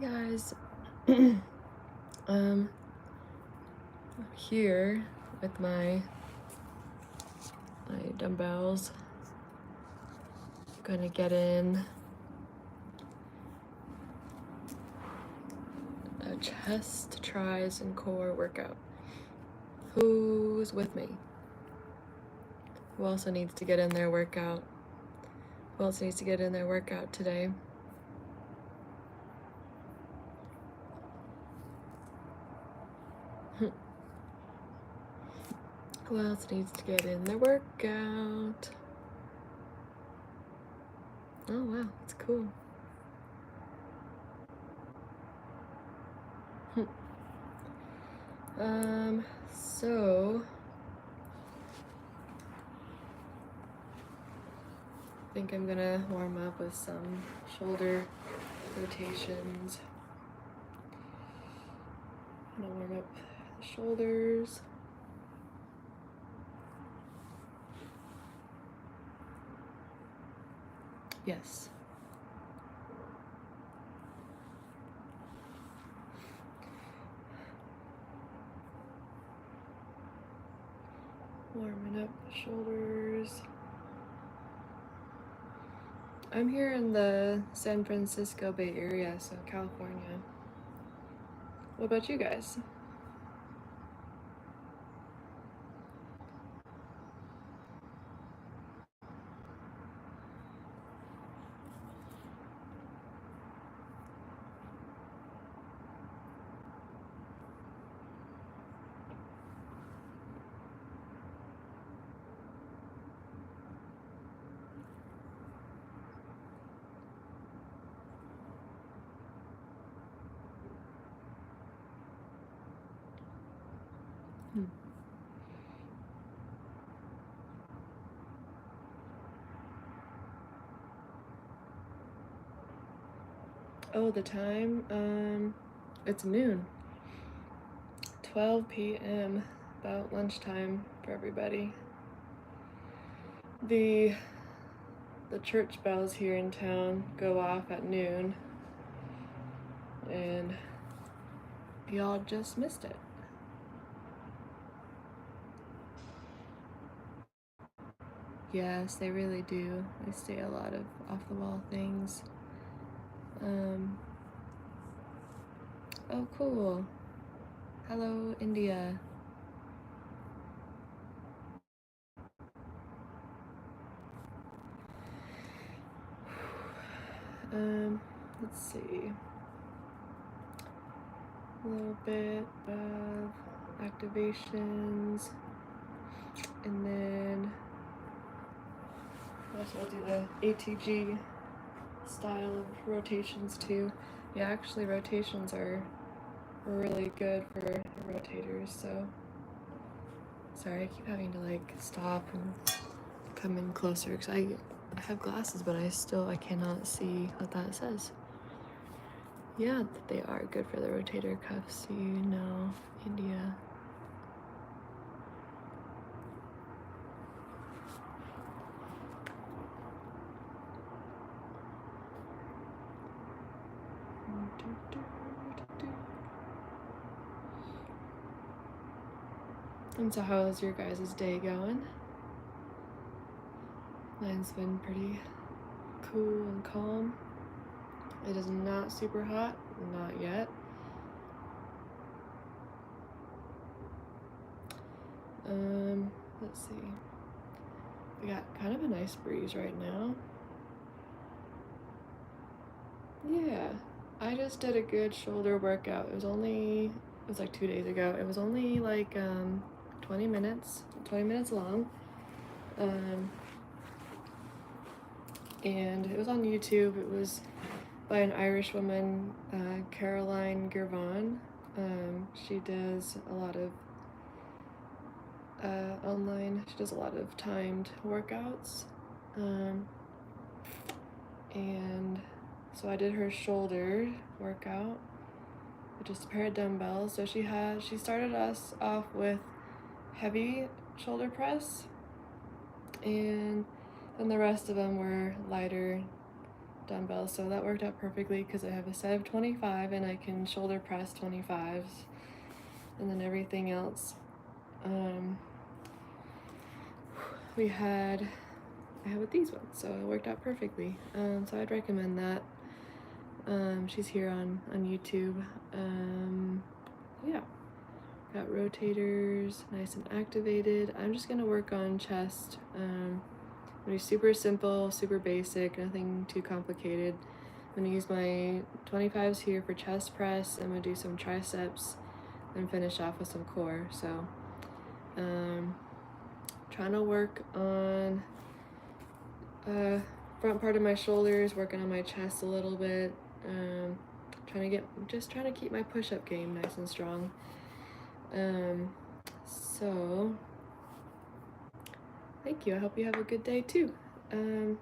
guys. I'm here with my dumbbells. Gonna get in a chest, tris, and core workout. Who's with me? Who also needs to get in their workout? Who else needs to get in their workout today? Who else needs to get in their workout? Oh wow, that's cool. So I think I'm gonna warm up with some shoulder rotations. I'm gonna warm up the shoulders. Yes. Warming up the shoulders. I'm here in the San Francisco Bay Area, so California. What about you guys? Oh, the time? It's noon. 12 p.m. About lunchtime for everybody. The church bells here in town go off at noon, and y'all just missed it. Yes, they really do. They say a lot of off-the-wall things. Oh, cool. Hello, India. Let's see. A little bit of activations, and then also I'll do the ATG style of rotations too. Yeah, actually rotations are really good for rotators, so sorry, I keep having to like stop and come in closer because I have glasses, but I cannot see what that says. Yeah, they are good for the rotator cuffs, you know, India. And so how's your guys' day going? Mine's been pretty cool and calm. It is not super hot, not yet. Let's see. We got kind of a nice breeze right now. Yeah, I just did a good shoulder workout. It was like 2 days ago. It was only like 20 minutes long. And it was on YouTube. It was by an Irish woman, Caroline Girvan. She does a lot of online. She does a lot of timed workouts. And so I did her shoulder workout with just a pair of dumbbells. So she started us off with heavy shoulder press, and then the rest of them were lighter dumbbells, so that worked out perfectly because I have a set of 25 and I can shoulder press 25s, and then everything else. I have with these ones, so it worked out perfectly. So I'd recommend that. She's here on YouTube. Yeah, got rotators, nice and activated. I'm just gonna work on chest. I'm gonna be super simple, super basic, nothing too complicated. I'm gonna use my 25s here for chest press. I'm gonna do some triceps and finish off with some core. So trying to work on front part of my shoulders, working on my chest a little bit, trying to keep my push-up game nice and strong. So thank you. I hope you have a good day too. And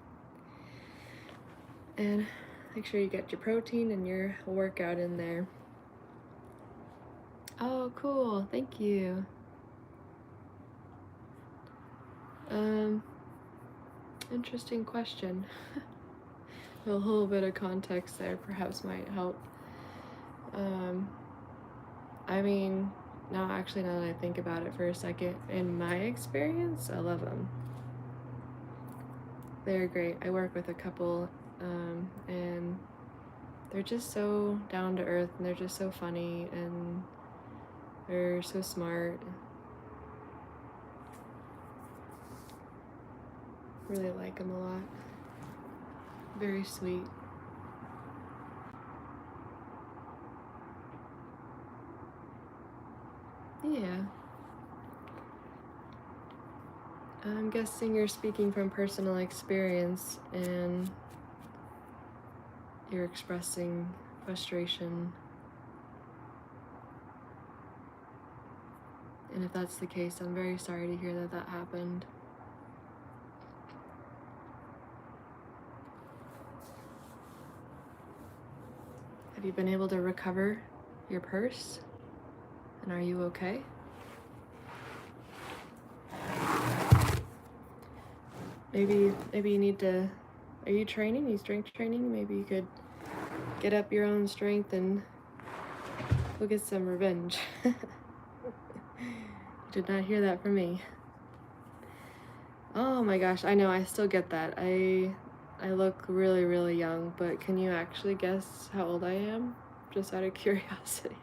make sure you get your protein and your workout in there. Oh, cool. Thank you. Interesting question. A little bit of context there perhaps might help. I mean, now that I think about it for a second, in my experience, I love them. They're great. I work with a couple, and they're just so down to earth, and they're just so funny, and they're so smart. Really like them a lot. Very sweet. Yeah. I'm guessing you're speaking from personal experience and you're expressing frustration. And if that's the case, I'm very sorry to hear that that happened. Have you been able to recover your purse? And are you okay? Maybe you need to, are you training? Are you strength training? Maybe you could get up your own strength and go get some revenge. You did not hear that from me. Oh my gosh, I know, I still get that. I look really, really young, but can you actually guess how old I am? Just out of curiosity.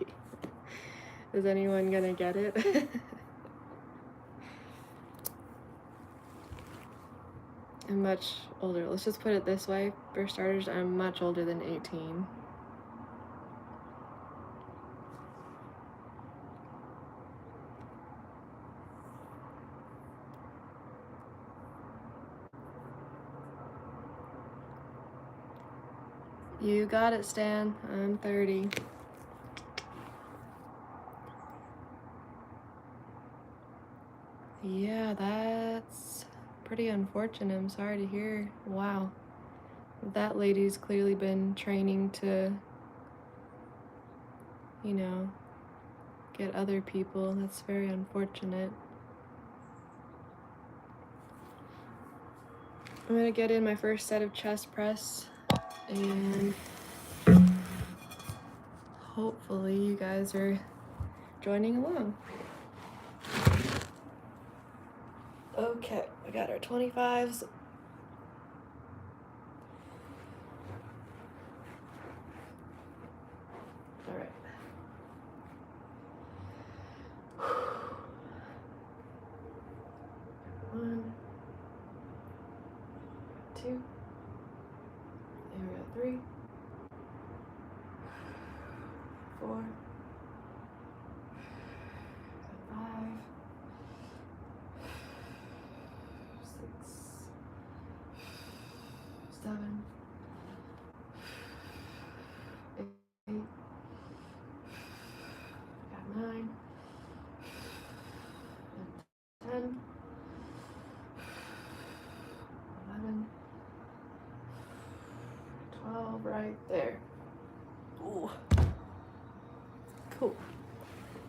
Is anyone gonna get it? I'm much older. Let's just put it this way. For starters, I'm much older than 18. You got it, Stan. I'm 30. Yeah, that's pretty unfortunate. I'm sorry to hear. Wow. That lady's clearly been training to, you know, get other people. That's very unfortunate. I'm gonna get in my first set of chest press and hopefully you guys are joining along. Okay, we got our 25s. All right. One, two, and we got 3, 4, 5, 6, 7, 8, got 9, and 10, 11, 12, right there. Ooh. Cool.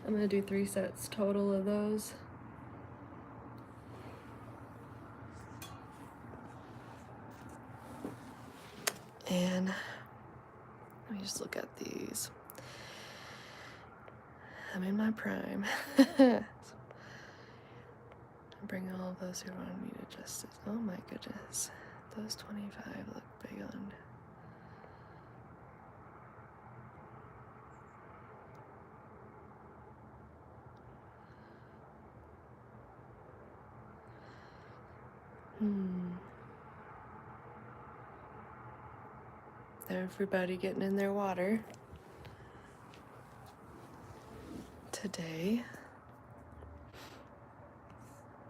I'm gonna do 3 sets total of those. And just look at these. I'm in my prime. Bring all of those who want me to justice. Oh my goodness. Those 25 look big on. Everybody getting in their water today.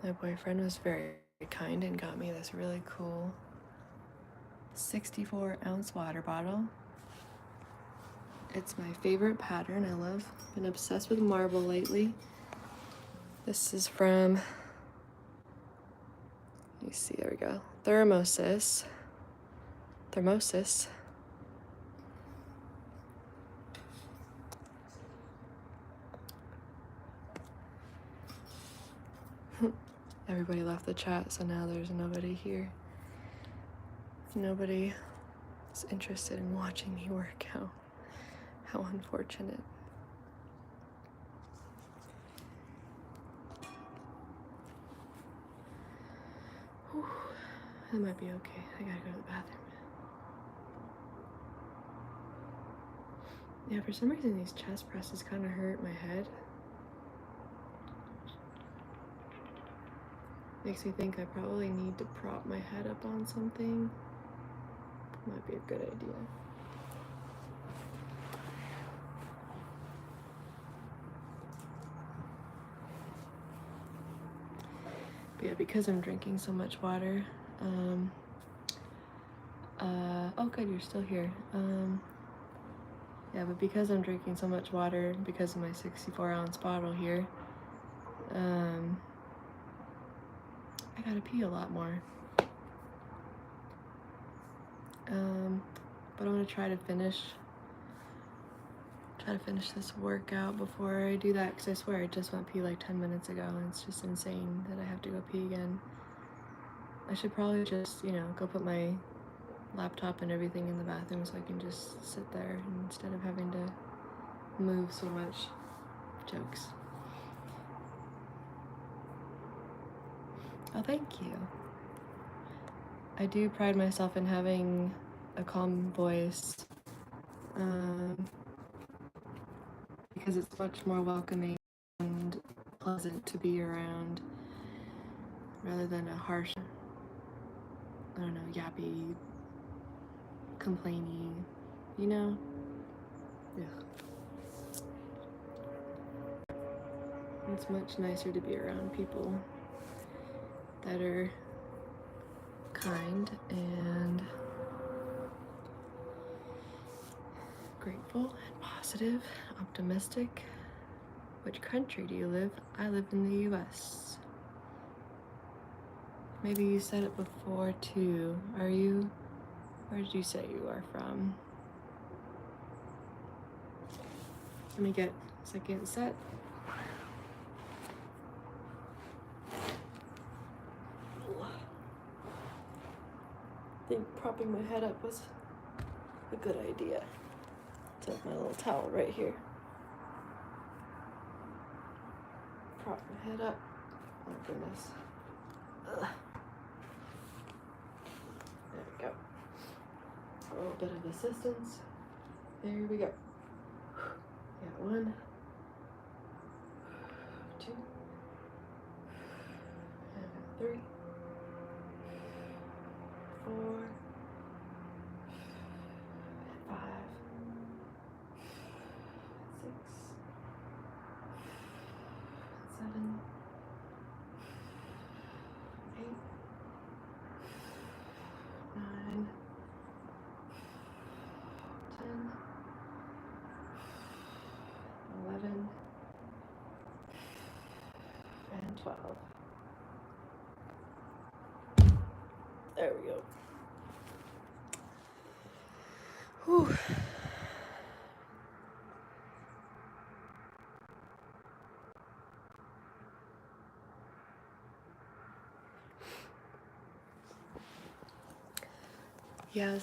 My boyfriend was very kind and got me this really cool 64-ounce water bottle. It's my favorite pattern. I love, been obsessed with marble lately. This is from, let me see, there we go. Thermosis. Everybody left the chat, so now there's nobody here. Nobody is interested in watching me work out. How unfortunate. Whew. That might be okay. I gotta go to the bathroom. Yeah, for some reason these chest presses kind of hurt my head. Makes me think I probably need to prop my head up on something. Might be a good idea. But yeah, because I'm drinking so much water, oh good, you're still here. Yeah, but because I'm drinking so much water, because of my 64-ounce bottle here, I gotta pee a lot more. But I'm gonna try to finish this workout before I do that, because I swear I just went pee like 10 minutes ago, and it's just insane that I have to go pee again. I should probably just, go put my laptop and everything in the bathroom so I can just sit there instead of having to move so much. Jokes. Oh, thank you. I do pride myself in having a calm voice, because it's much more welcoming and pleasant to be around rather than a harsh, yappy, complainy, Yeah. It's much nicer to be around people that are kind and grateful and positive, optimistic. Which country do you live? I live in the US. Maybe you said it before too. Where did you say you are from? Let me get a second set. I think propping my head up was a good idea. Take my little towel right here. Prop my head up. Oh goodness. Ugh. There we go. A little bit of assistance. There we go. Yeah, 1, 2, and 3, 4, 5, 6, 7, 8, 9, 10, 11, and 12. There we go. Whew. Yeah,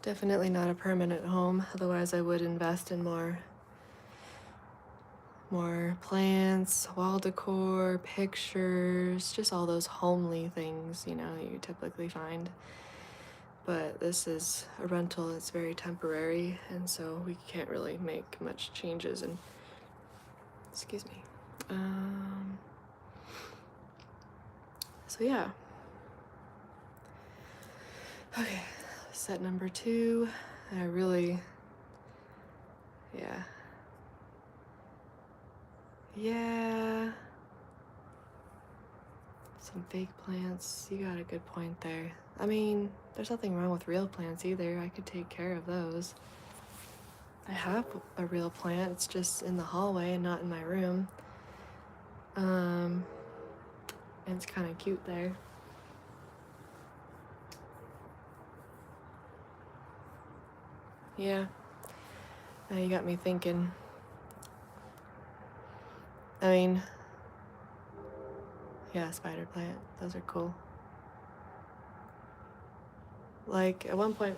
Definitely not a permanent home, otherwise I would invest in more plants, wall decor, pictures, just all those homely things, you know, you typically find. But this is a rental, it's very temporary, and so we can't really make much changes. And excuse me. So yeah. Okay, set number 2. I really, yeah. Some fake plants. You got a good point there. I mean, there's nothing wrong with real plants either. I could take care of those. I have a real plant. It's just in the hallway and not in my room. And it's kind of cute there. Yeah. Now you got me thinking. I mean, yeah, spider plant. Those are cool. Like, at one point,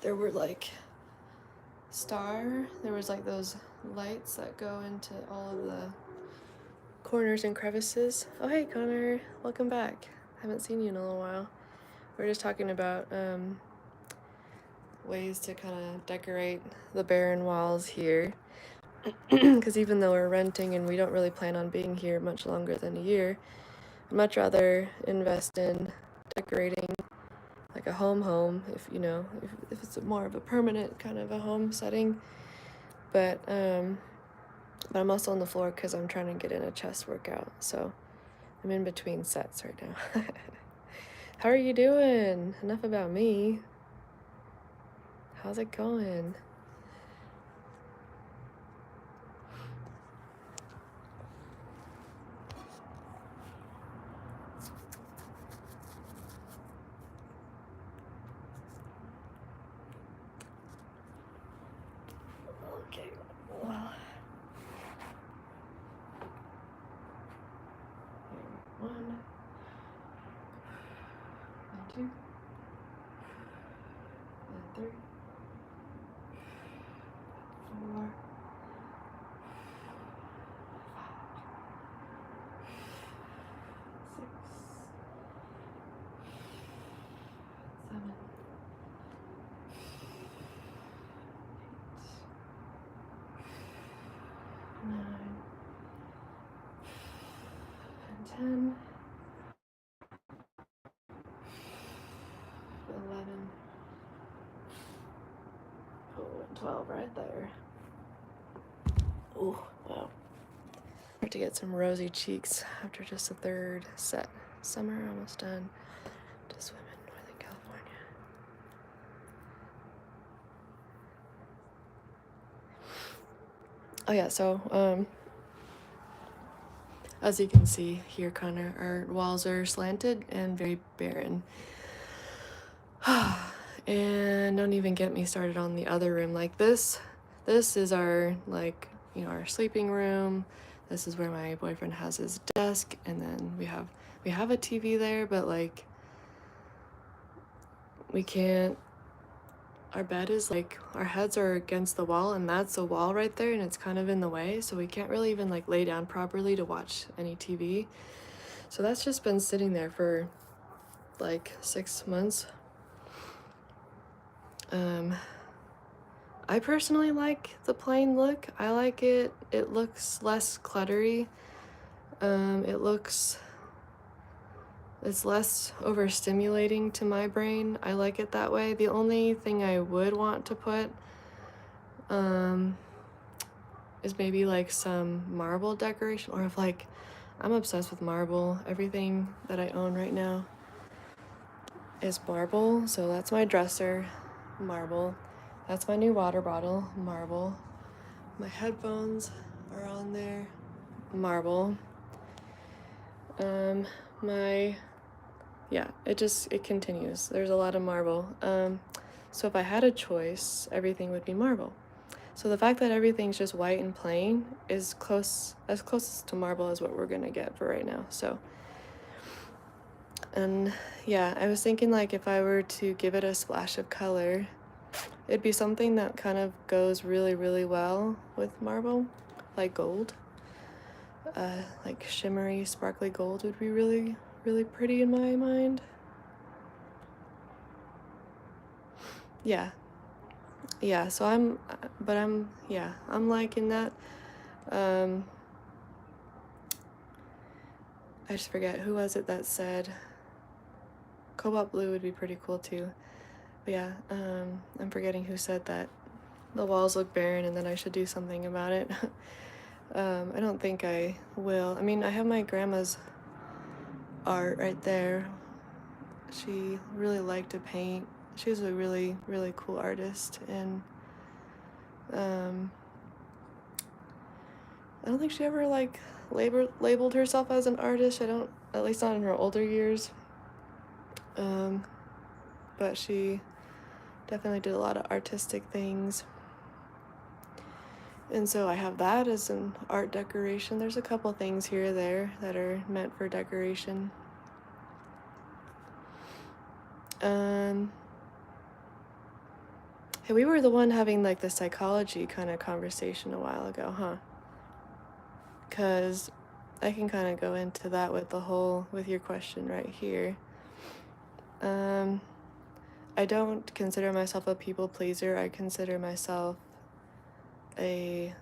there were like there was like those lights that go into all of the corners and crevices. Oh, hey, Connor. Welcome back. Haven't seen you in a little while. We're just talking about ways to kind of decorate the barren walls here. Because even though we're renting and we don't really plan on being here much longer than a year, I'd much rather invest in decorating like a home, if you know, if it's more of a permanent kind of a home setting. But I'm also on the floor because I'm trying to get in a chest workout, so I'm in between sets right now. How are you doing? Enough about me. How's it going? Okay, well, one and 2 and 3, 4, 6, 7, 8, nine, and 10, 11, and 12 right there. Oh, wow. I have to get some rosy cheeks after just the 3rd set. Summer almost done. To swim in Northern California. Oh yeah, so as you can see here, Connor, our walls are slanted and very barren. And don't even get me started on the other room. Like this is our, like, you know, our sleeping room. This is where my boyfriend has his desk, and then we have a TV there, but like we can't, our bed is like, our heads are against the wall, and that's a wall right there, and it's kind of in the way, so we can't really even like lay down properly to watch any TV. So that's just been sitting there for like 6 months. I personally like the plain look. I like it. It looks less cluttery. It's less overstimulating to my brain. I like it that way. The only thing I would want to put is maybe like some marble decoration, or if like, I'm obsessed with marble. Everything that I own right now is marble. So that's my dresser, marble. That's my new water bottle, marble. My headphones are on there, marble. It continues. There's a lot of marble. So if I had a choice, everything would be marble. So the fact that everything's just white and plain is as close to marble as what we're gonna get for right now. So And yeah, I was thinking like if I were to give it a splash of color, it'd be something that kind of goes really, really well with marble, like gold. Like shimmery, sparkly gold would be really, really pretty in my mind. Yeah. Yeah, so I'm liking that. I just forget, who was it that said cobalt blue would be pretty cool too. But yeah, I'm forgetting who said that the walls look barren and then I should do something about it. I don't think I will. I mean, I have my grandma's art right there. She really liked to paint. She was a really, really cool artist, and I don't think she ever like labeled herself as an artist. I don't, at least not in her older years. But she definitely did a lot of artistic things. And so I have that as an art decoration. There's a couple things here or there that are meant for decoration. Hey, we were the one having like the psychology kind of conversation a while ago, huh? Because I can kind of go into that with your question right here. I don't consider myself a people pleaser. I consider myself having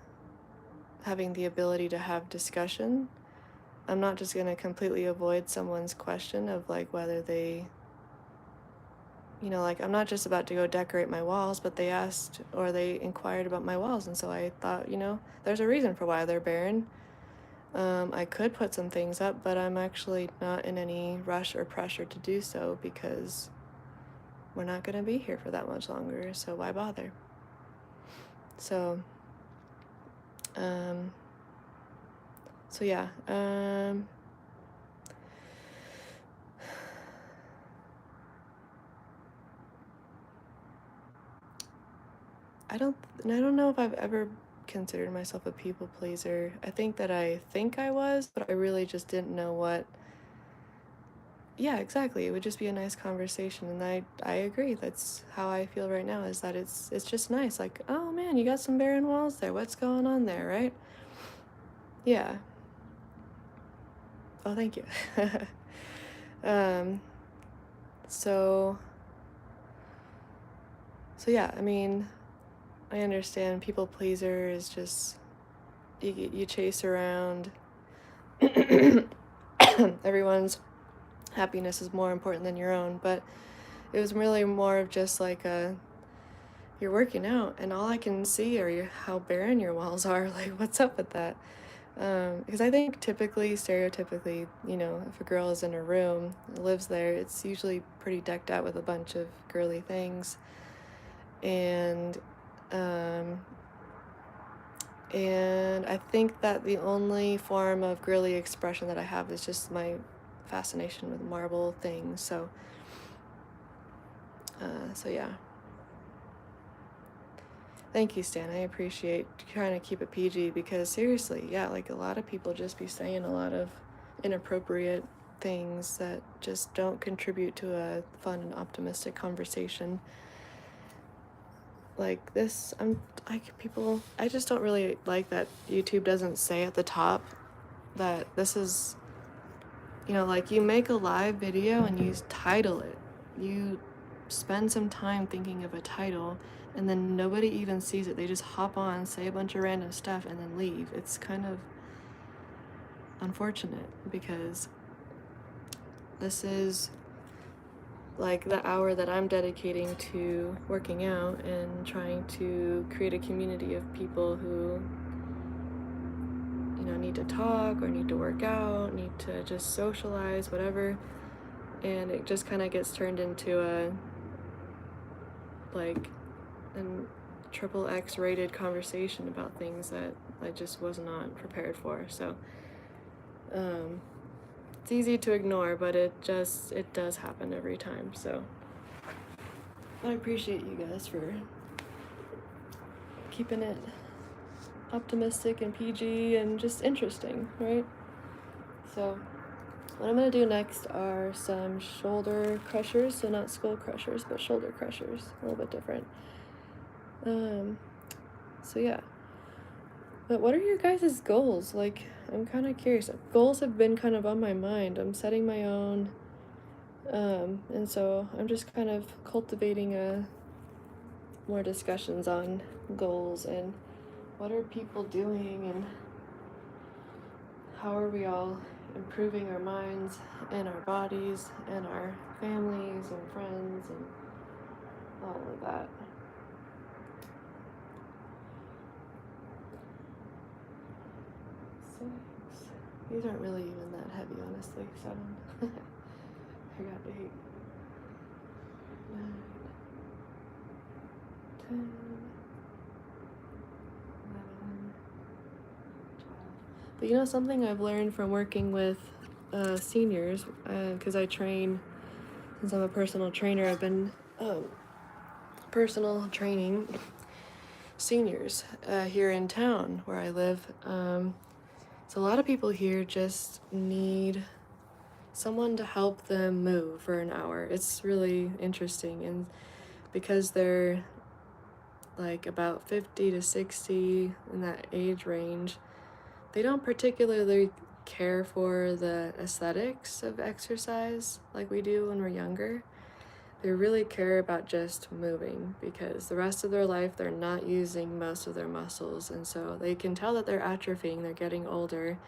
the ability to have discussion. I'm not just going to completely avoid someone's question of like whether they, like I'm not just about to go decorate my walls, but they asked or they inquired about my walls, and so I thought, there's a reason for why they're barren. I could put some things up, but I'm actually not in any rush or pressure to do so because we're not going to be here for that much longer, so why bother? So yeah, I don't know if I've ever considered myself a people pleaser. I think I was, but I really just didn't know what. Yeah, exactly. It would just be a nice conversation, and I agree. That's how I feel right now, is that it's just nice. Like, oh man, you got some barren walls there. What's going on there, right? Yeah. Oh, thank you. So yeah, I mean, I understand people pleaser is just you chase around. Everyone's happiness is more important than your own, but it was really more of just like you're working out and all I can see are how barren your walls are. Like, what's up with that? Because I think stereotypically, if a girl is in a room, lives there, it's usually pretty decked out with a bunch of girly things. And I think that the only form of girly expression that I have is just my fascination with marble things. So yeah. Thank you, Stan. I appreciate trying to keep it PG because seriously, yeah, like a lot of people just be saying a lot of inappropriate things that just don't contribute to a fun and optimistic conversation. Like this, I just don't really like that YouTube doesn't say at the top that this is, like you make a live video and you title it. You spend some time thinking of a title and then nobody even sees it. They just hop on, say a bunch of random stuff, and then leave. It's kind of unfortunate because this is like the hour that I'm dedicating to working out and trying to create a community of people who, need to talk or need to work out, need to just socialize, whatever. And it just kind of gets turned into a triple X rated conversation about things that I just was not prepared for. So it's easy to ignore, but it does happen every time. So I appreciate you guys for keeping it optimistic and PG and just interesting, right? So what I'm gonna do next are some shoulder crushers, so not skull crushers, but shoulder crushers, a little bit different. So yeah. But what are your guys' goals? Like, I'm kind of curious. Goals have been kind of on my mind. I'm setting my own, and so I'm just kind of cultivating more discussions on goals and what are people doing and how are we all improving our minds and our bodies and our families and friends and all of that. Six. These aren't really even that heavy, honestly. 7. I got 8. 9. 10. 11. 12. But you know something I've learned from working with seniors, because I train, since I'm a personal trainer, I've been personal training seniors here in town where I live. So a lot of people here just need someone to help them move for an hour. It's really interesting, and because they're like about 50 to 60 in that age range, they don't particularly care for the aesthetics of exercise like we do when we're younger. They really care about just moving because the rest of their life they're not using most of their muscles, and so they can tell that they're atrophying, they're getting older,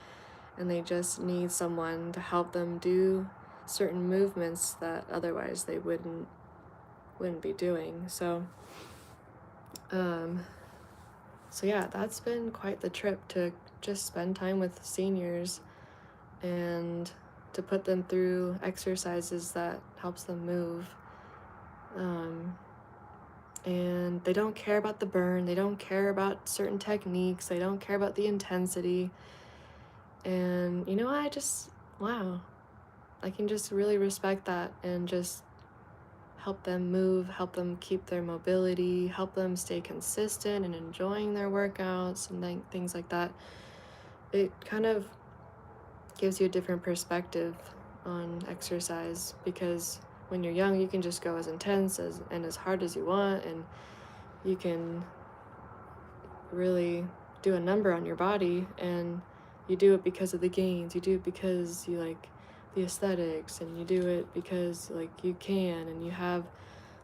and they just need someone to help them do certain movements that otherwise they wouldn't be doing. So yeah, that's been quite the trip to just spend time with seniors and to put them through exercises that helps them move. And they don't care about the burn, they don't care about certain techniques, they don't care about the intensity. And you know, wow, I can just really respect that and just help them move, help them keep their mobility, help them stay consistent and enjoying their workouts and things like that. It kind of gives you a different perspective on exercise because when you're young, you can just go as intense and as hard as you want, and you can really do a number on your body, and you do it because of the gains, you do it because you like the aesthetics, and you do it because like you can, and you have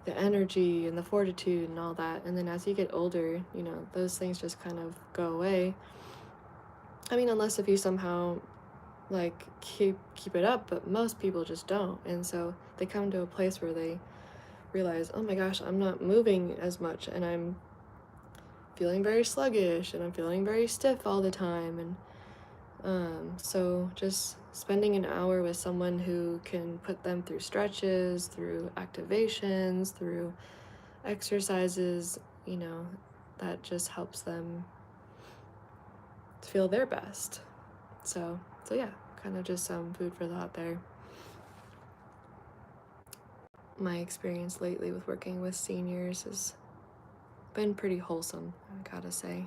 the energy and the fortitude and all that. And then as you get older, you know, those things just kind of go away. I mean, unless if you somehow like keep it up, but most people just don't. And so they come to a place where they realize, oh my gosh, I'm not moving as much, and I'm feeling very sluggish, and I'm feeling very stiff all the time. And so just spending an hour with someone who can put them through stretches, through activations, through exercises, you know, that just helps them feel their best. So yeah, kind of just some food for thought there. My experience lately with working with seniors has been pretty wholesome, I gotta say.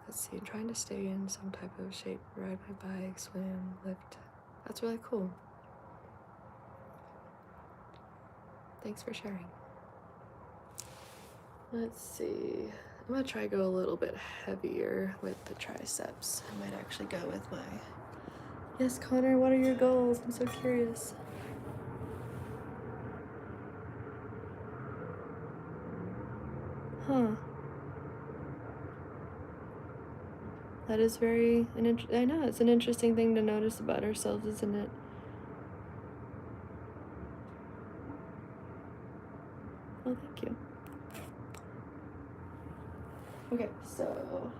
Let's see, I'm trying to stay in some type of shape, ride my bike, swim, lift. That's really cool. Thanks for sharing. Let's see. I'm gonna try to go a little bit heavier with the triceps. I might actually go with my... Yes, Connor, what are your goals? I'm so curious. Huh. That is very... I know, it's an interesting thing to notice about ourselves, isn't it? Oh, thank you. Okay, so...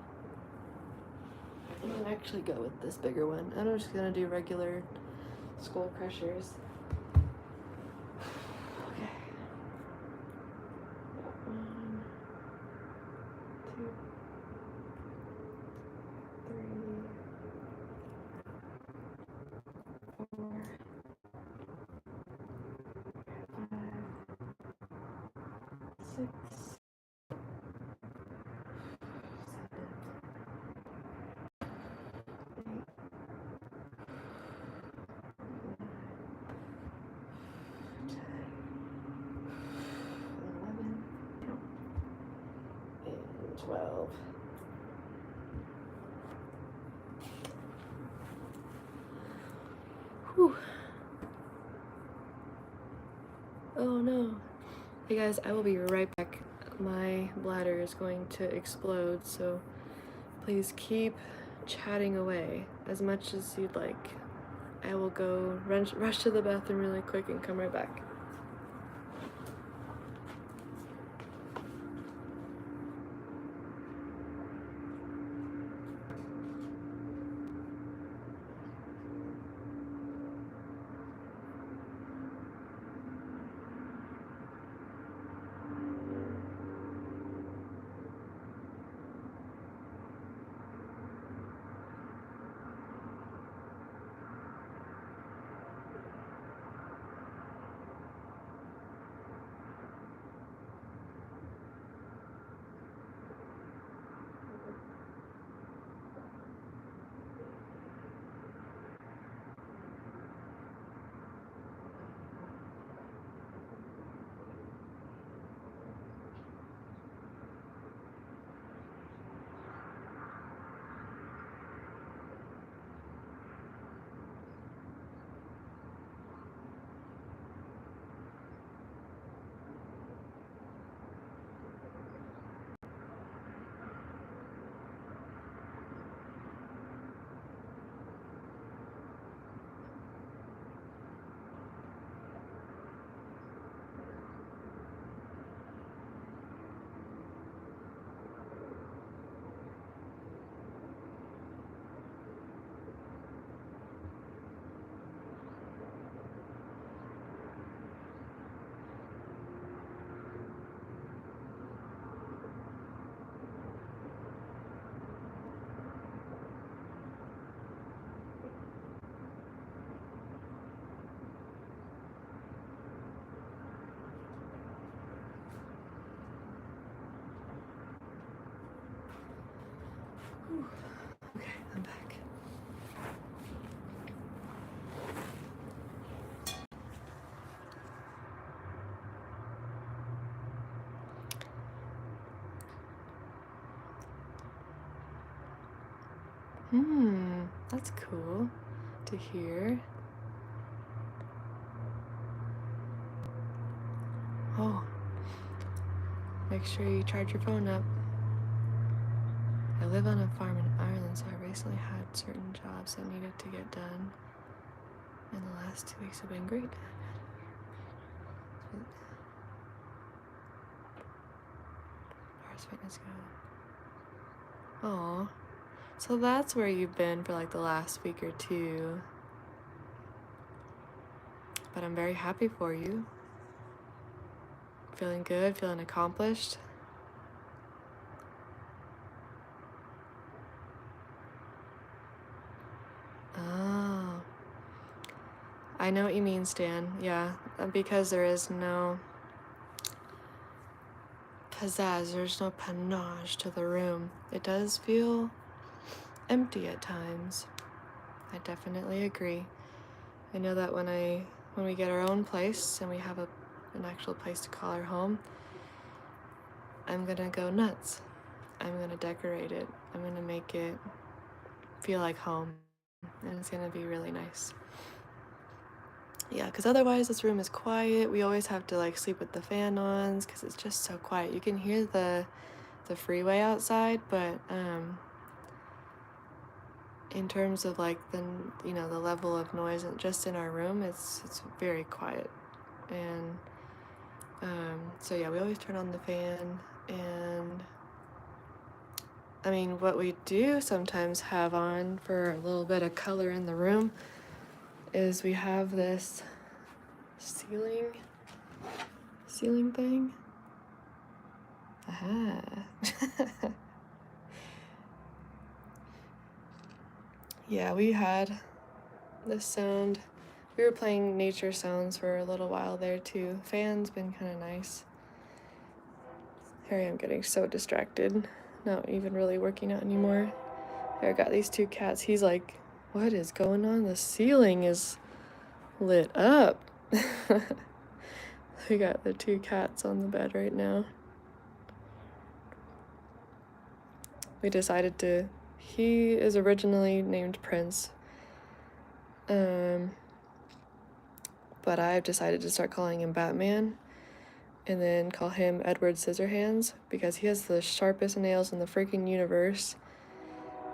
I'm gonna actually go with this bigger one. I'm just gonna do regular skull crushers. Okay. 1, 2, 3, 4, 5, 6, 7, 8, 12. Whew. Oh no. Hey guys, I will be right back. My bladder is going to explode, so please keep chatting away as much as you'd like. I will go rush to the bathroom really quick and come right back. Okay, I'm back. That's cool to hear. Oh, make sure you charge your phone up. I live on a farm in Ireland, so I recently had certain jobs that needed to get done, and the last 2 weeks have been great. As far as fitness goes. Oh, so that's where you've been for like the last week or two. But I'm very happy for you. Feeling good, feeling accomplished. Oh, I know what you mean, Stan. Yeah, because there is no pizzazz, there's no panache to the room. It does feel empty at times. I definitely agree. I know that when we get our own place and we have an actual place to call our home, I'm gonna go nuts. I'm gonna decorate it. I'm gonna make it feel like home, and it's gonna be really nice. Yeah, because otherwise this room is quiet. We always have to like sleep with the fan on because it's just so quiet. You can hear the freeway outside, but in terms of like the level of noise just in our room, it's very quiet. And so yeah, we always turn on the fan. And I mean, what we do sometimes have on for a little bit of color in the room is we have this ceiling thing. Aha. Yeah, we had this sound. We were playing nature sounds for a little while there too. Fan's been kind of nice. Here I am getting so distracted, not even really working out anymore. I got these two cats. He's like, what is going on? The ceiling is lit up. We got the two cats on the bed right now. we decided to, he is originally named Prince, but I've decided to start calling him Batman, and then call him Edward Scissorhands, because he has the sharpest nails in the freaking universe.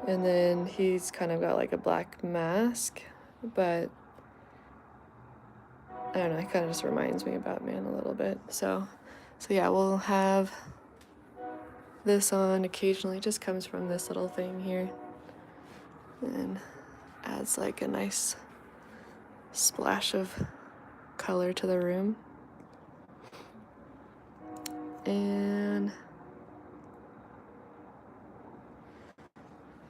And then he's kind of got like a black mask, but I don't know, it kind of just reminds me of Batman a little bit. So yeah, we'll have this on occasionally. It just comes from this little thing here and adds like a nice splash of color to the room. And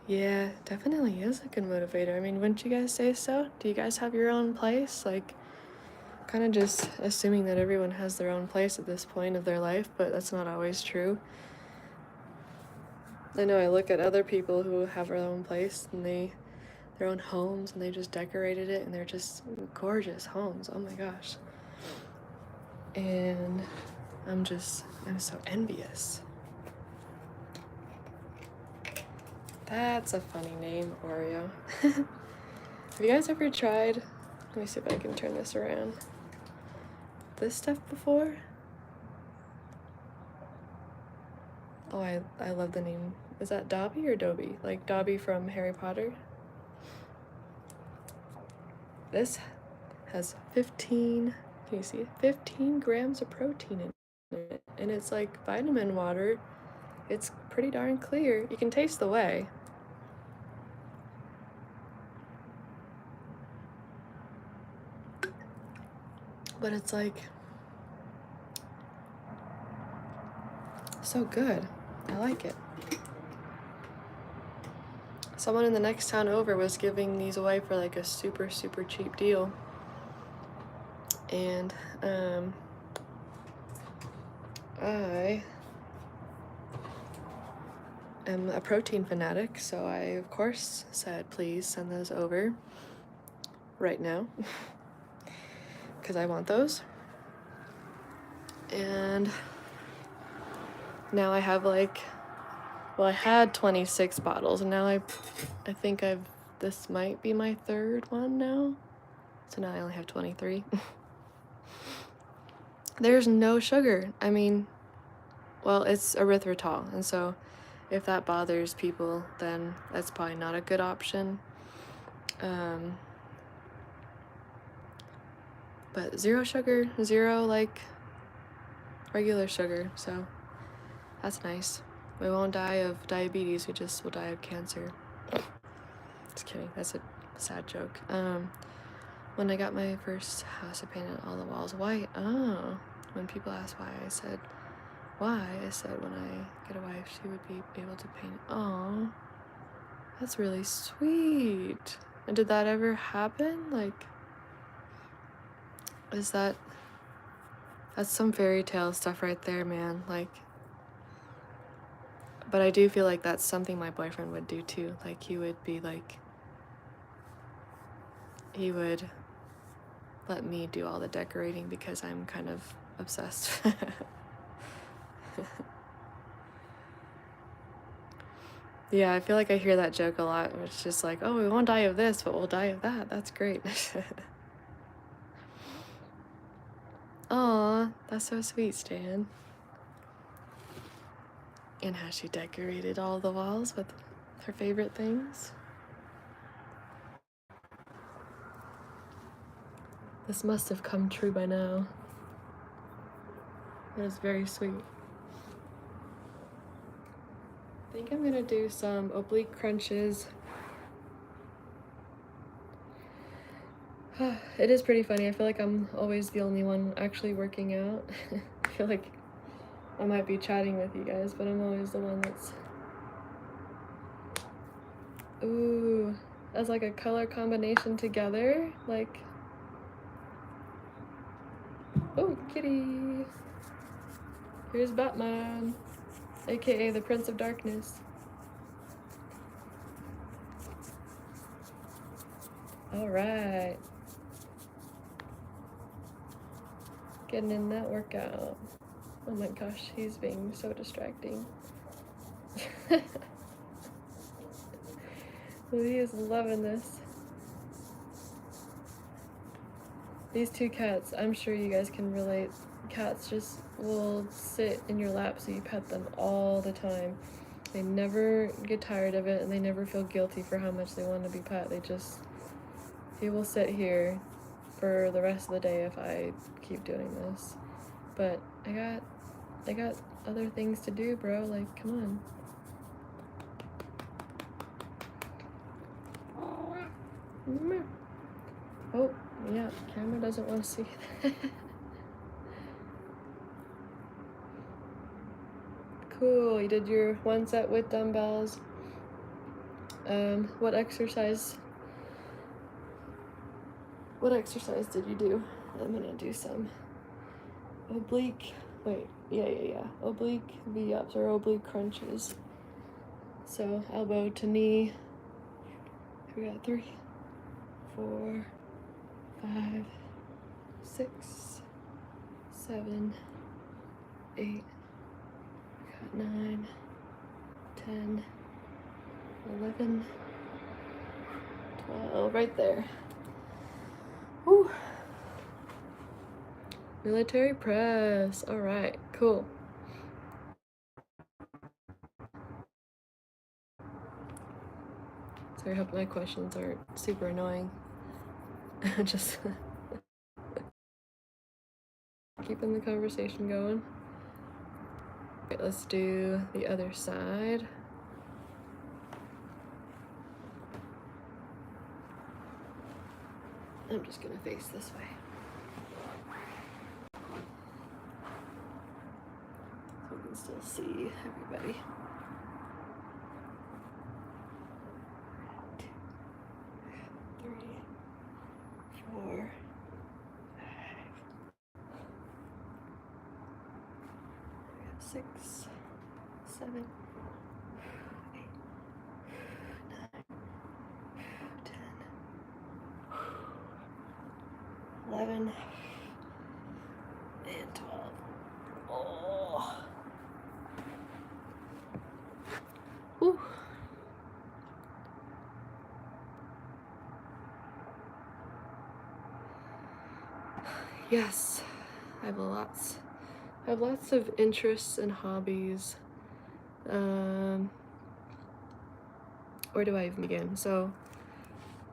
yeah, definitely is a good motivator. I mean, wouldn't you guys say so? Do you guys have your own place? Like, kind of just assuming that everyone has their own place at this point of their life, but that's not always true. I know I look at other people who have their own place and their own homes, and they just decorated it, and they're just gorgeous homes. Oh my gosh. And I'm so envious. That's a funny name, Oreo. Have you guys ever tried, let me see if I can turn this around, this stuff before? Oh, I love the name. Is that Dobby or Dobby? Like Dobby from Harry Potter? This has 15, can you see it? 15 grams of protein in it. And it's like vitamin water. It's pretty darn clear. You can taste the whey. But it's like so good. I like it. Someone in the next town over was giving these away for like a super, super cheap deal. And I am a protein fanatic, so I of course said please send those over right now because I want those. And now I have like, well, I had 26 bottles, and now I think this might be my third one now. So now I only have 23. There's no sugar. I mean, well, it's erythritol, and so if that bothers people, then that's probably not a good option. But zero sugar, zero like regular sugar, so that's nice. We won't die of diabetes, we just will die of cancer. Just kidding, that's a sad joke. When I got my first house, I painted all the walls white. Oh, when people ask why, I said when I get a wife, she would be able to paint. Oh, that's really sweet. And did that ever happen? Like, that's some fairy tale stuff right there, man. Like, but I do feel like that's something my boyfriend would do too. Like, he would be like, he would let me do all the decorating because I'm kind of obsessed. Yeah, I feel like I hear that joke a lot. It's just like, oh, we won't die of this, but we'll die of that. That's great. Aw, that's so sweet, Stan. And how she decorated all the walls with her favorite things. This must have come true by now. That is very sweet. I think I'm gonna do some oblique crunches. It is pretty funny. I feel like I'm always the only one actually working out. I feel like I might be chatting with you guys, but I'm always the one that's... Ooh, as like a color combination together, like... Oh, kitty! Here's Batman, aka the Prince of Darkness. Alright. Getting in that workout. Oh my gosh, he's being so distracting. He is loving this. These two cats, I'm sure you guys can relate. Cats just will sit in your lap so you pet them all the time. They never get tired of it, and they never feel guilty for how much they want to be pet. He will sit here for the rest of the day if I keep doing this. But I got other things to do, bro. Like, come on. Oh, yeah, camera doesn't want to see that. Cool, you did your 1 set with dumbbells. What exercise did you do? I'm gonna do some oblique, oblique V-ups or oblique crunches. So elbow to knee. We got 3, 4, 5, 6, 7, 8, 9, 10, 11, 12, right there. Whew. Military press. All right, cool. Sorry, I hope my questions aren't super annoying. Just keeping the conversation going. Okay, let's do the other side. I'm just gonna face this way. So we can still see everybody. 2, 3, 4, 5, 6, 7, 8, 9, 10, 11, and 12. Oh. Whew. Yes, I have lots of interests and hobbies. Where do I even begin? So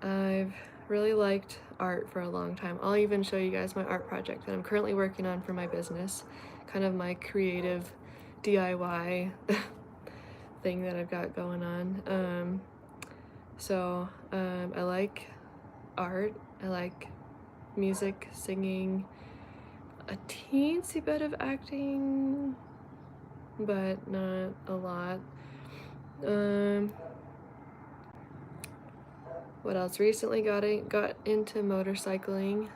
I've really liked art for a long time. I'll even show you guys my art project that I'm currently working on for my business, kind of my creative DIY thing that I've got going on. I like art, I like music, singing, a teensy bit of acting, but not a lot. What else? Recently got into motorcycling.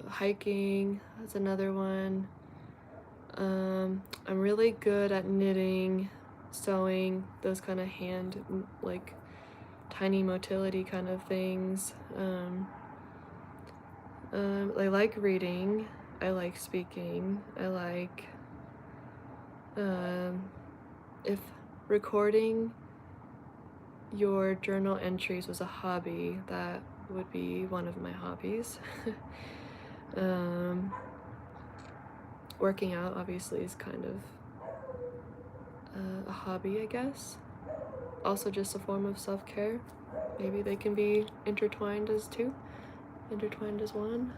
Hiking, that's another one. I'm really good at knitting, sewing, those kind of hand, like tiny motility kind of things. I like reading, I like speaking, I like, if recording your journal entries was a hobby, that would be one of my hobbies. Working out obviously is kind of a hobby, I guess. Also just a form of self-care. Maybe they can be intertwined as one.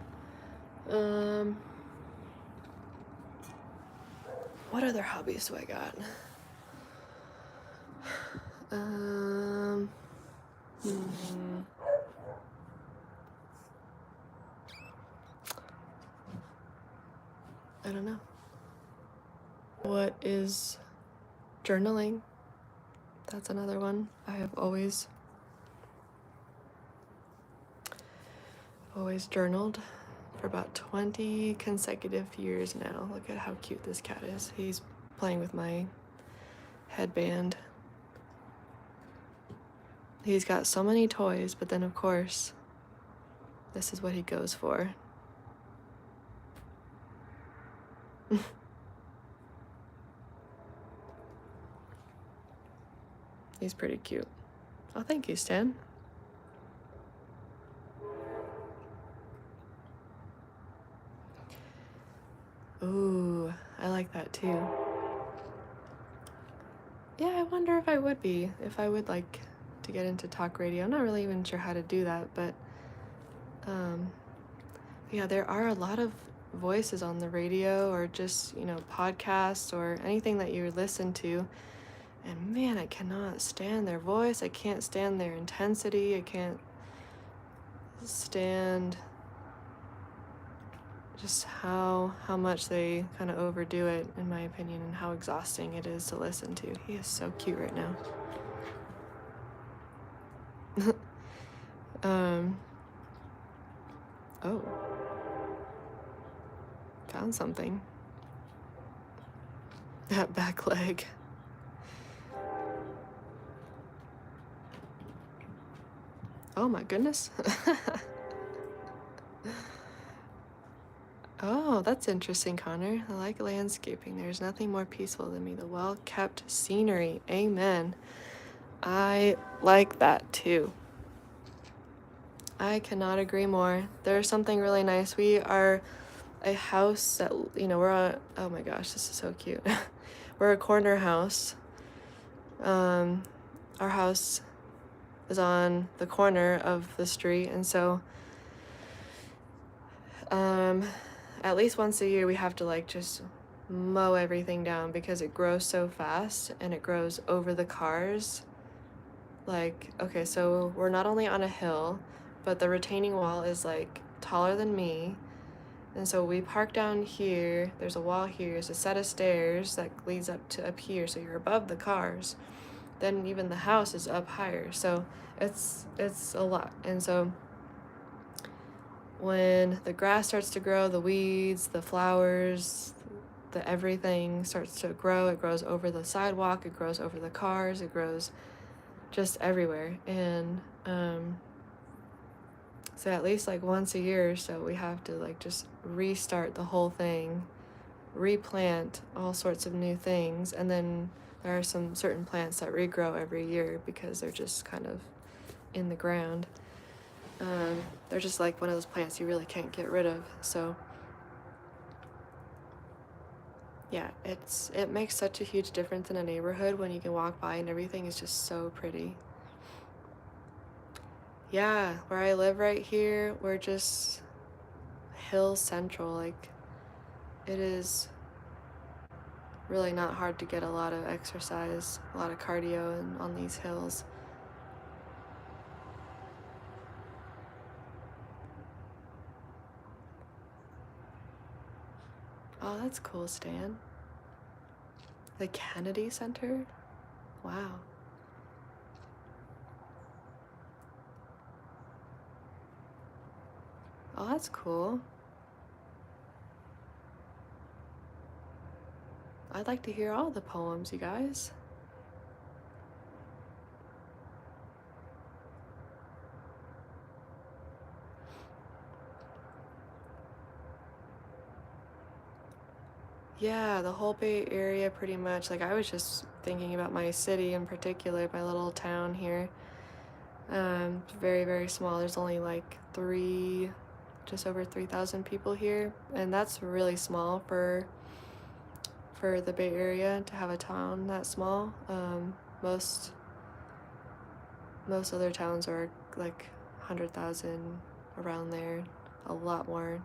What other hobbies do I got? I don't know. What is journaling? That's another one. I have always journaled for about 20 consecutive years now. Look at how cute this cat is. He's playing with my headband. He's got so many toys, but then of course, this is what he goes for. He's pretty cute. Oh, thank you, Stan. Ooh, I like that too. Yeah, I wonder if I would like to get into talk radio. I'm not really even sure how to do that, but yeah, there are a lot of voices on the radio or just, podcasts or anything that you listen to. And man, I cannot stand their voice. I can't stand their intensity. I can't stand just how much they kind of overdo it, in my opinion, and how exhausting it is to listen to. He is so cute right now. Oh, found something. That back leg. Oh my goodness. Oh, that's interesting, Connor. I like landscaping. There's nothing more peaceful than the well-kept scenery. Amen. I like that too. I cannot agree more. There's something really nice. We are a house that, we're on, oh my gosh, this is so cute. We're a corner house. Our house is on the corner of the street, and so at least once a year we have to just mow everything down because it grows so fast and it grows over the cars. Okay, so we're not only on a hill, but the retaining wall is taller than me. And so we park down here, there's a wall here, there's a set of stairs that leads up here, so you're above the cars. Then even the house is up higher, so it's a lot. And so when the grass starts to grow, the weeds, the flowers, the everything starts to grow, it grows over the sidewalk, it grows over the cars, it grows just everywhere. And so at least once a year or so we have to just restart the whole thing, replant all sorts of new things, and then there are some certain plants that regrow every year because they're just kind of in the ground. They're just one of those plants you really can't get rid of. So yeah, it makes such a huge difference in a neighborhood when you can walk by and everything is just so pretty. Yeah, where I live right here, we're just hill central. It is really not hard to get a lot of exercise, a lot of cardio on these hills. Oh, that's cool, Stan. The Kennedy Center? Wow. Oh, that's cool. I'd like to hear all the poems, you guys. Yeah, the whole Bay Area pretty much. I was just thinking about my city in particular, my little town here. Very, very small. There's only just over 3,000 people here, and that's really small for the Bay Area to have a town that small. Most other towns are 100,000, around there. A lot more,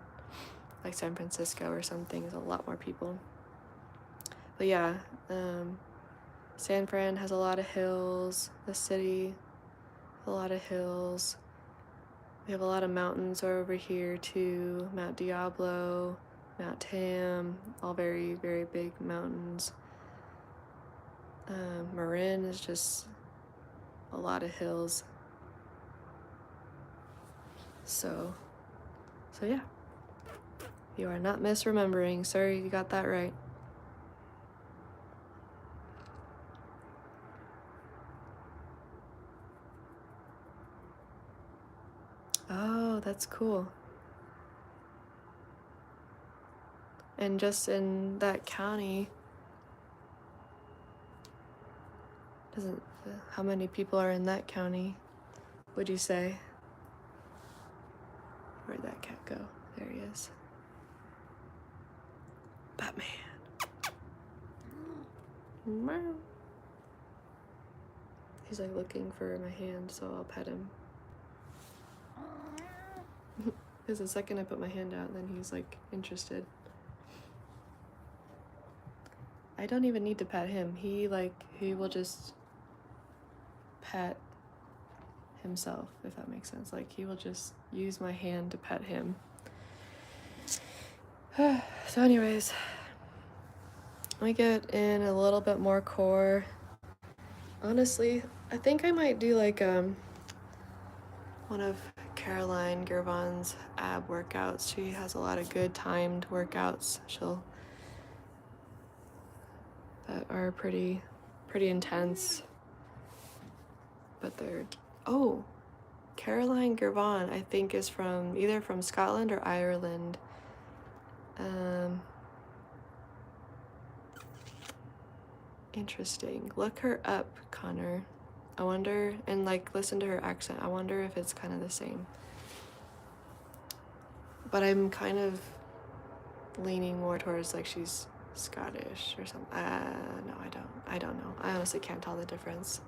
San Francisco or something, is a lot more people. But yeah, San Fran has a lot of hills. The city, a lot of hills. We have a lot of mountains over here too. Mount Diablo, Mount Tam, all very, very big mountains. Marin is just a lot of hills. So yeah. You are not misremembering. Sorry, you got that right. Oh, that's cool. And just in that county, How many people are in that county, would you say? Where'd that cat go? There he is. Batman. Meow. He's like looking for my hand, so I'll pet him. Because the second I put my hand out, then he's like interested. I don't even need to pet him. He will just pet himself, if that makes sense. Like, he will just use my hand to pet him. So anyways, let me get in a little bit more core. Honestly, I think I might do like one of Caroline Gervon's ab workouts. She has a lot of good timed workouts that are pretty intense. But they're Caroline Gervon, I think, is from either from Scotland or Ireland. Interesting. Look her up, Connor. I wonder, and like listen to her accent. I wonder if it's kind of the same. But I'm kind of leaning more towards like she's Scottish or something. No, I don't know. I honestly can't tell the difference.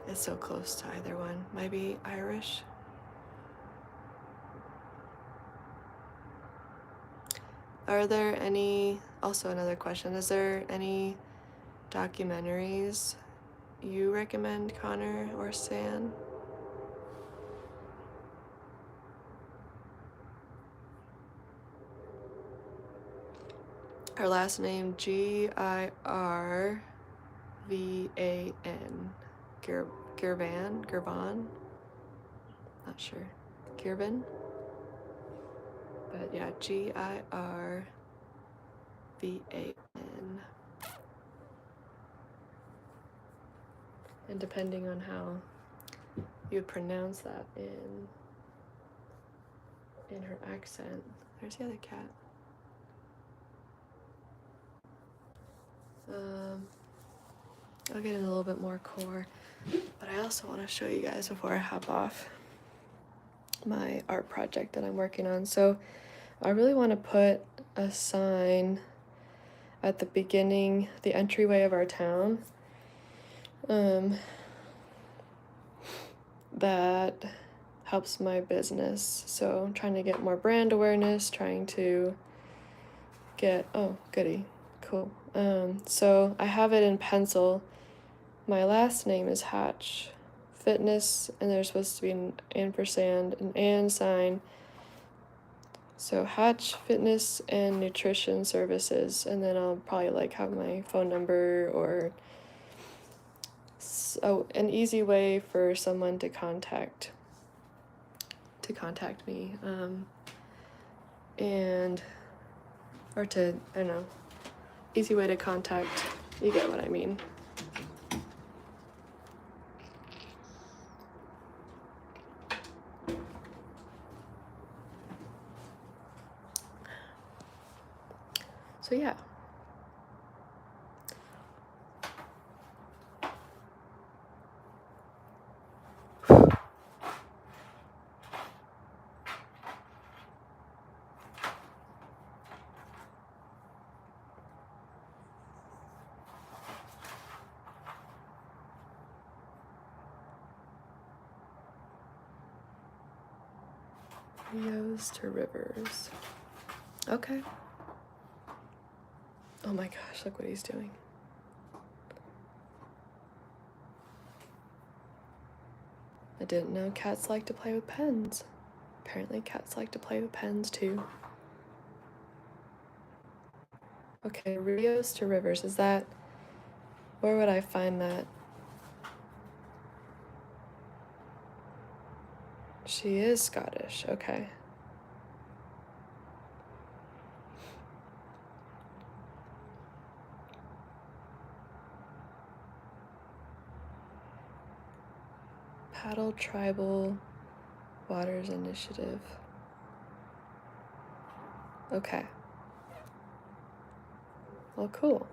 It's so close to either one. Maybe Irish. Are there any, also another question, is there any documentaries you recommend, Connor or San? Her last name, Girvan. Girvan? Not sure. Girvan? But yeah, Girvan. And depending on how you would pronounce that in her accent. There's the other cat. I'll get in a little bit more core, but I also want to show you guys before I hop off my art project that I'm working on. So I really want to put a sign at the beginning, the entryway of our town, that helps my business. So I'm trying to get more brand awareness, trying to get, oh, goody, cool. So I have it in pencil. My last name is Hatch Fitness, and there's supposed to be an ampersand, an and sign. So Hatch Fitness and Nutrition Services, and then I'll probably like have my phone number or an easy way for someone to contact me, or to, I don't know, easy way to contact, you get what I mean. So yeah. Rios to rivers. Okay. Oh my gosh, look what he's doing. I didn't know cats like to play with pens. Apparently cats like to play with pens too. Okay, Rios to rivers, is that, where would I find that? She is Scottish, okay. Paddle Tribal Waters Initiative. Okay. Well, cool.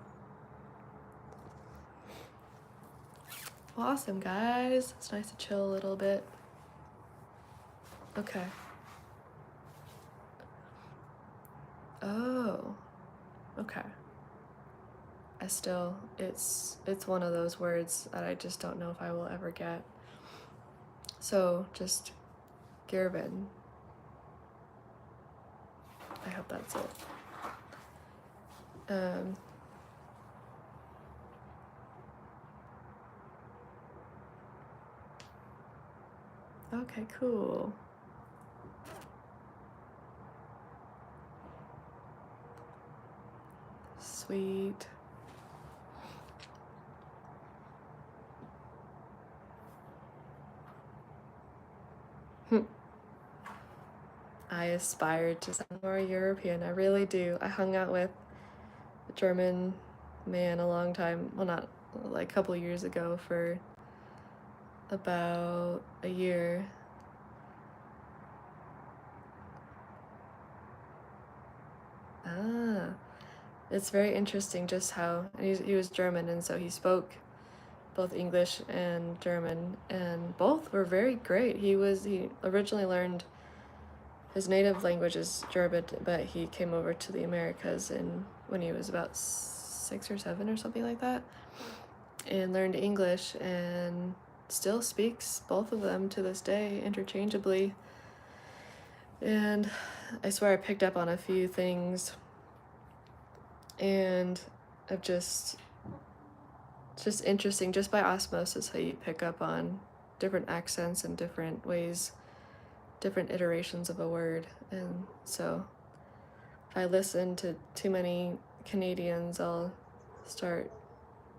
Awesome, guys. It's nice to chill a little bit. Okay. Oh. Okay. It's one of those words that I just don't know if I will ever get. So just Girvan. I hope that's it. Okay, cool. Sweet. I aspire to sound more European. I really do. I hung out with a German man a long time, well, not like a couple years ago, for about a year. It's very interesting just how he was German, and so he spoke both English and German, and both were very great. He originally learned, his native language is German, but he came over to the Americas when he was about 6 or 7 or something like that, and learned English and still speaks both of them to this day interchangeably. And I swear I picked up on a few things, and I've it's just interesting just by osmosis how you pick up on different accents and different ways, different iterations of a word. And so if I listen to too many Canadians, I'll start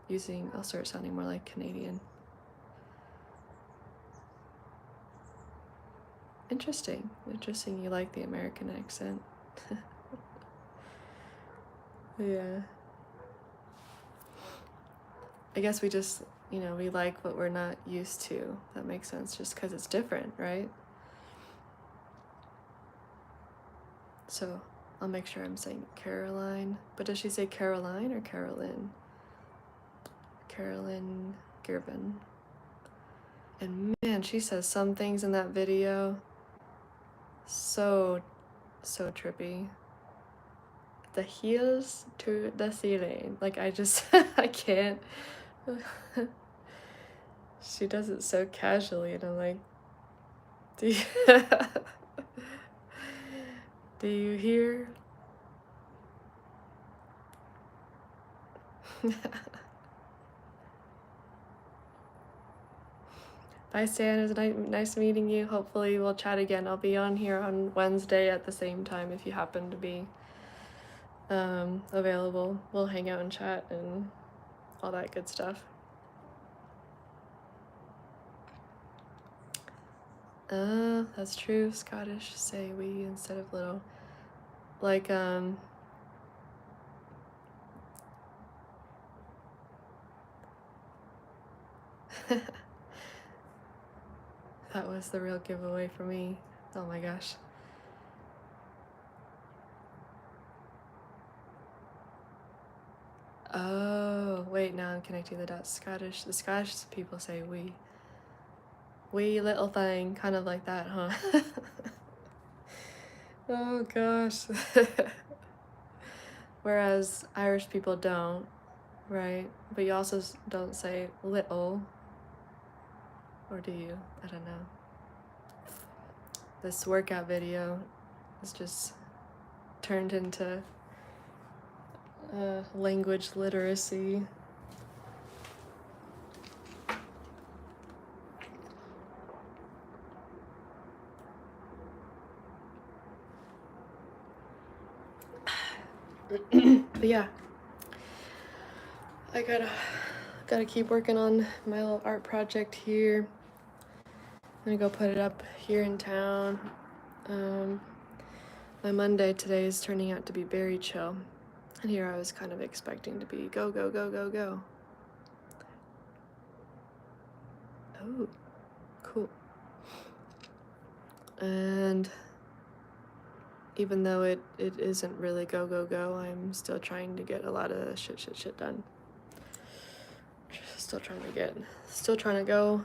sounding more like Canadian. Interesting you like the American accent. Yeah, I guess we just, we like what we're not used to. That makes sense, just because it's different, right? So I'll make sure I'm saying Caroline. But does she say Caroline or Carolyn? Carolyn Girvan. And man, she says some things in that video. So trippy. The heels to the ceiling. Like, I just, I can't. She does it so casually, and I'm like, do you hear? Bye, Stan. It was nice meeting you. Hopefully we'll chat again. I'll be on here on Wednesday at the same time if you happen to be available. We'll hang out and chat and all that good stuff. That's true. Scottish say we instead of little. Like, that was the real giveaway for me. Oh my gosh. Oh, wait, now I'm connecting the dots. The Scottish people say we. Wee little thing, kind of like that, huh? Oh gosh. Whereas Irish people don't, right? But you also don't say little. Or do you? I don't know. This workout video is just turned into language literacy. But yeah, I gotta keep working on my little art project here. I'm gonna go put it up here in town. My Monday today is turning out to be very chill, and here I was kind of expecting to be go, go, go, go, go. Oh, cool. And even though it isn't really go, go, go, I'm still trying to get a lot of shit done. Just still trying to go.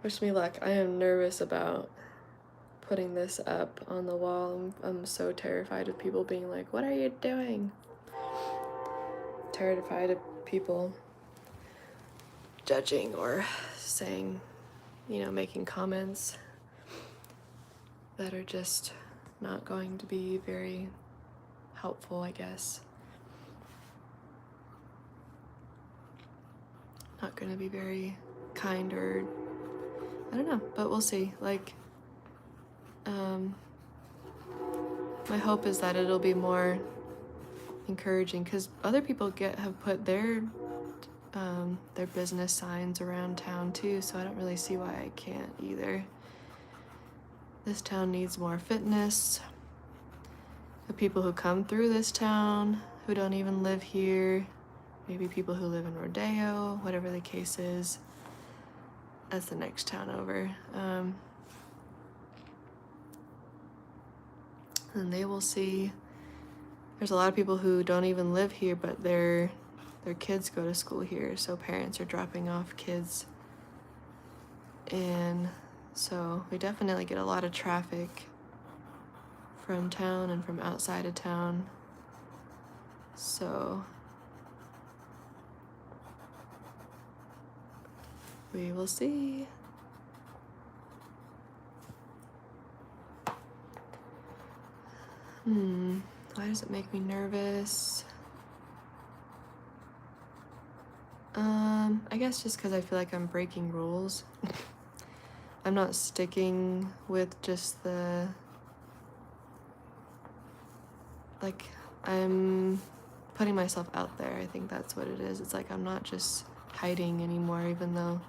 Wish me luck. I am nervous about putting this up on the wall. I'm so terrified of people being like, what are you doing? Terrified of people judging or saying, making comments that are just not going to be very helpful, I guess. Not going to be very kind, or I don't know, but we'll see. Like, my hope is that it'll be more encouraging, because other people have put their business signs around town too, so I don't really see why I can't either. This town needs more fitness. The people who come through this town who don't even live here, maybe people who live in Rodeo, whatever the case is. That's the next town over. And they will see. There's a lot of people who don't even live here, but their kids go to school here, so parents are dropping off kids. And so we definitely get a lot of traffic from town and from outside of town. So we will see. Why does it make me nervous? I guess just because I feel like I'm breaking rules. I'm not sticking with just I'm putting myself out there. I think that's what it is. It's like I'm not just hiding anymore, even though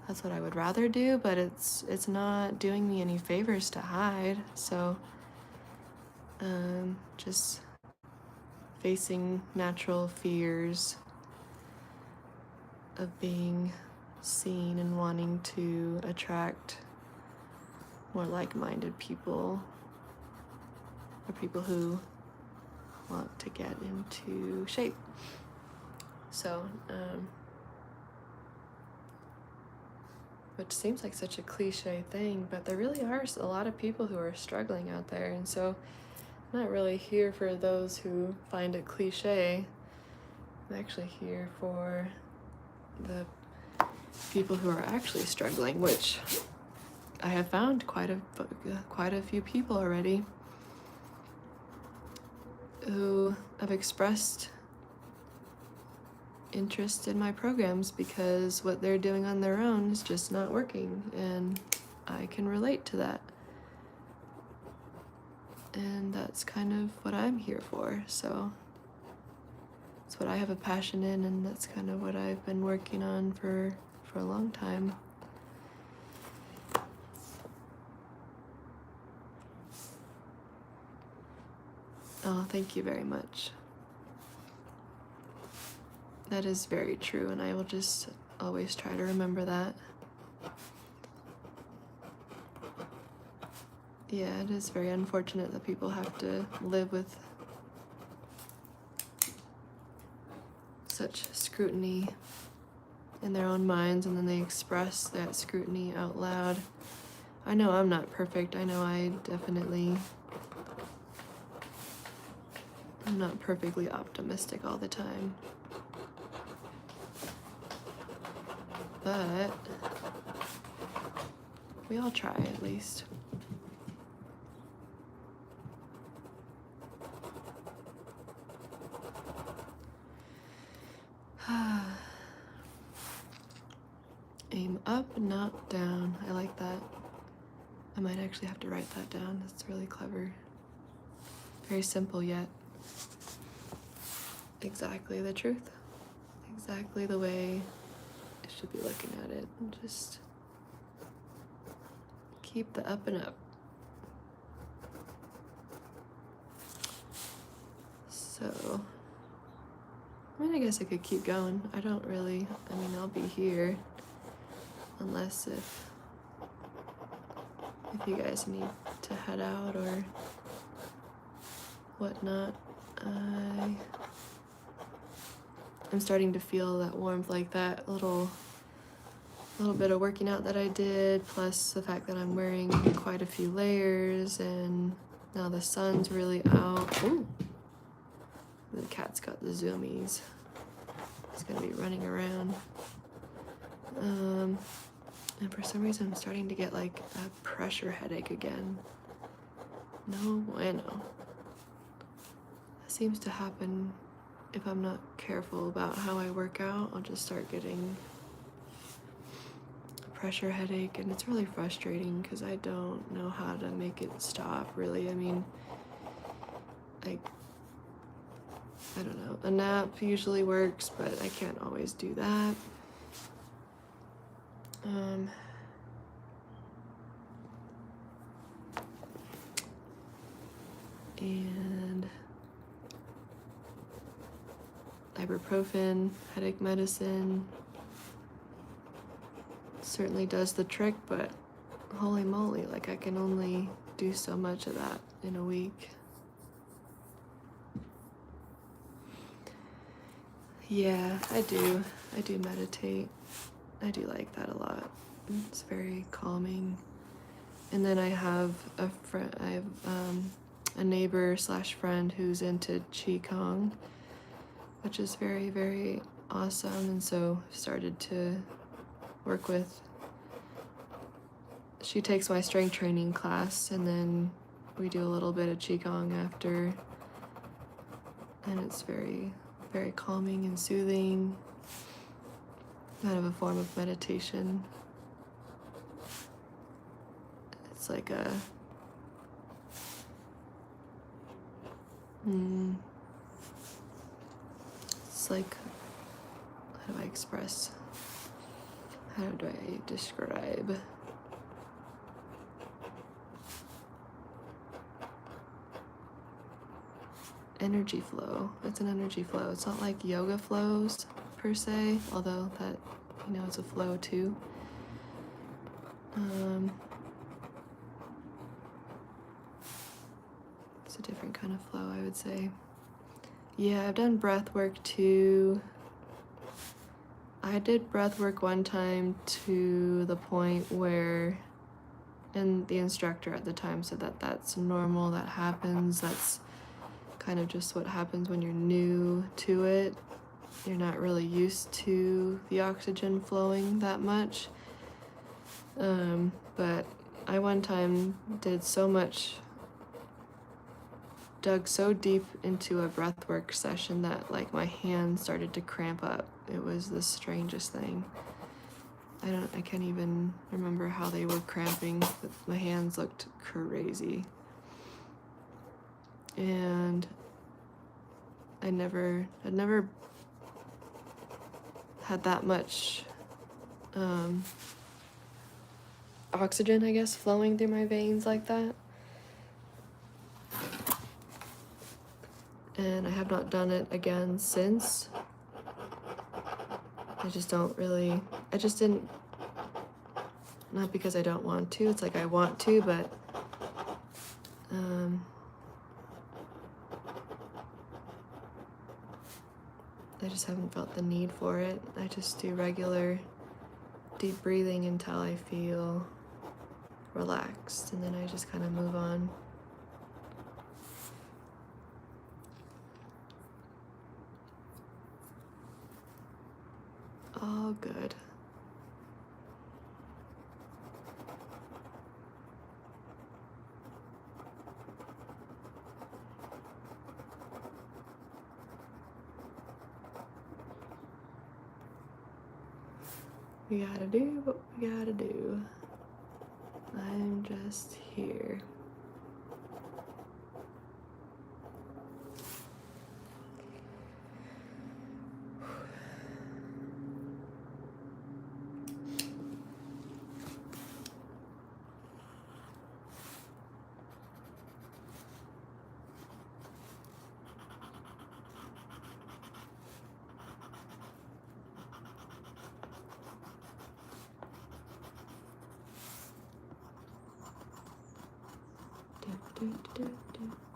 that's what I would rather do, but it's not doing me any favors to hide. So just facing natural fears of being seen and wanting to attract more like-minded people, or people who want to get into shape. So, which seems like such a cliche thing, but there really are a lot of people who are struggling out there, and so I'm not really here for those who find it cliche. I'm actually here for the people who are actually struggling, which I have found quite a few people already who have expressed interest in my programs because what they're doing on their own is just not working, and I can relate to that. And that's kind of what I'm here for, so it's what I have a passion in, and that's kind of what I've been working on for a long time. Oh, thank you very much. That is very true, and I will just always try to remember that. Yeah, it is very unfortunate that people have to live with such scrutiny in their own minds, and then they express that scrutiny out loud. I know I'm not perfect. I know I'm not perfectly optimistic all the time. But we all try, at least. Aim up, not down. I like that. I might actually have to write that down. That's really clever. Very simple, yet exactly the truth. Exactly the way I should be looking at it. And just keep the up and up. So, I guess I could keep going. I'll be here. Unless if you guys need to head out or whatnot, I'm starting to feel that warmth, like that little bit of working out that I did, plus the fact that I'm wearing quite a few layers, and now the sun's really out. Ooh, the cat's got the zoomies. It's gonna be running around. And for some reason I'm starting to get like a pressure headache again. No bueno. That seems to happen if I'm not careful about how I work out. I'll just start getting a pressure headache, and it's really frustrating because I don't know how to make it stop, really. I mean, I don't know. A nap usually works, but I can't always do that. And ibuprofen, headache medicine, certainly does the trick, but holy moly, like I can only do so much of that in a week. Yeah, I do meditate. I do like that a lot. It's very calming. And then I have a friend, a neighbor / friend who's into Qigong, which is very, very awesome. And so I've started to work with, she takes my strength training class, and then we do a little bit of Qigong after. And it's very, very calming and soothing, kind of a form of meditation. It's like a it's like, how do I express, how do I describe, energy flow. It's an energy flow. It's not like yoga flows per se, although that, you know, it's a flow too. It's a different kind of flow, I would say. Yeah, I've done breath work too. I did breath work one time to the point where, and the instructor at the time said that that's normal, that happens, that's kind of just what happens when you're new to it. You're not really used to the oxygen flowing that much. But I one time did so much, dug so deep into a breathwork session that like my hands started to cramp up. It was the strangest thing. I can't even remember how they were cramping, but my hands looked crazy. And I'd never had that much oxygen, I guess, flowing through my veins like that. And I have not done it again since. I just didn't, not because I don't want to, it's like I want to, but I just haven't felt the need for it. I just do regular deep breathing until I feel relaxed, and then I just kind of move on. All good. We gotta do what we gotta do. I'm just here. Do, do, do, do.